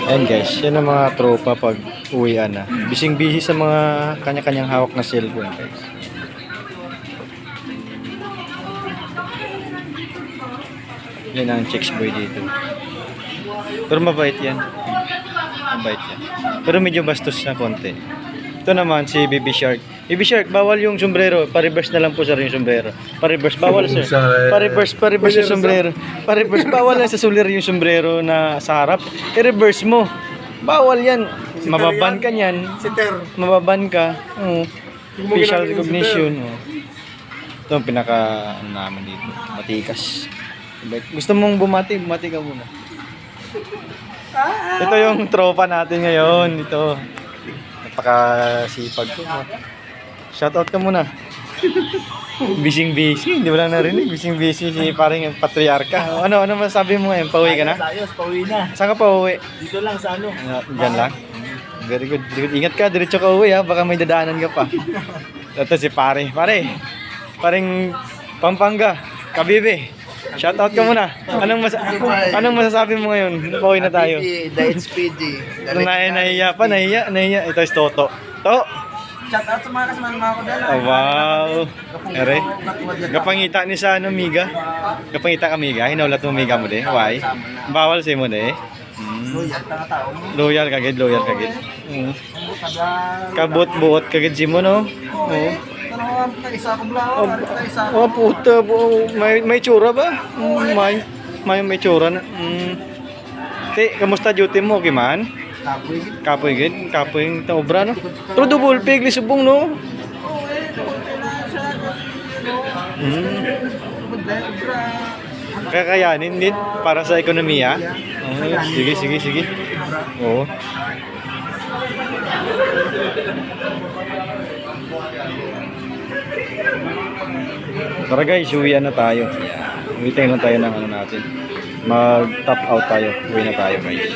Ayan guys, yan ang mga tropa pag uwian na. Bising-busy sa mga kanya-kanyang hawak na cellphone guys. Yan ang chicks boy dito. Pero mabait yan. Mabait yan. Pero medyo bastos na konti. Ito naman si Baby Shark. Baby Shark, bawal yung sombrero. Pa-reverse na lang po sir yung sombrero. Pa-reverse, bawal sir. Pa-reverse yung sombrero. Pa-reverse, bawal lang sa sulir yung sombrero na sa harap. I-reverse mo. Bawal yan. Mababan ka niyan. Mababan ka. Facial recognition. Ito ang pinaka ano namin dito. Matikas. Gusto mong bumati? Bumati ka muna. Ito yung tropa natin ngayon. Ito. Napakasipag ko. Shoutout ka muna. Busy. Hindi mo lang narinig. Busy si paring patriarka. Ano masasabi mo ngayon? Pauwi ka na? Ayos, pauwi na. Saan ka pauwi? Dito lang sa ano. Diyan lang? Very good. Ingat ka. Diretso ka uwi ha. Baka may dadaanan ka pa. Ito si pare. Paring Pampanga. Kabibe. Shoutout ka muna. Anong masasabi mo ngayon? Pauwi na tayo. The HPG. Nahiya pa. Ito is Toto. Shoutout sa mga kasama ko dala. Oh, wow. Ere. Kapangita ni sa ano, miga. Kapangita ka miga. Hinaulat mo miga mo de. Why? Bawal si mo de. Loyal kagid. Kabut-buot kagid si mo no. Oo. Oh, puta. May tsura ba? May tsura na. Te, kamusta duty mo? Okay man? Kapoy gid, kapoy ta obra no. Pero double pig lisubong no. Kakayanin din para sa ekonomiya. Sige. Oo. Tara guys, uwian na tayo. Uwi lang tayo ng ano natin. Mag-top out tayo. Uwi na tayo guys.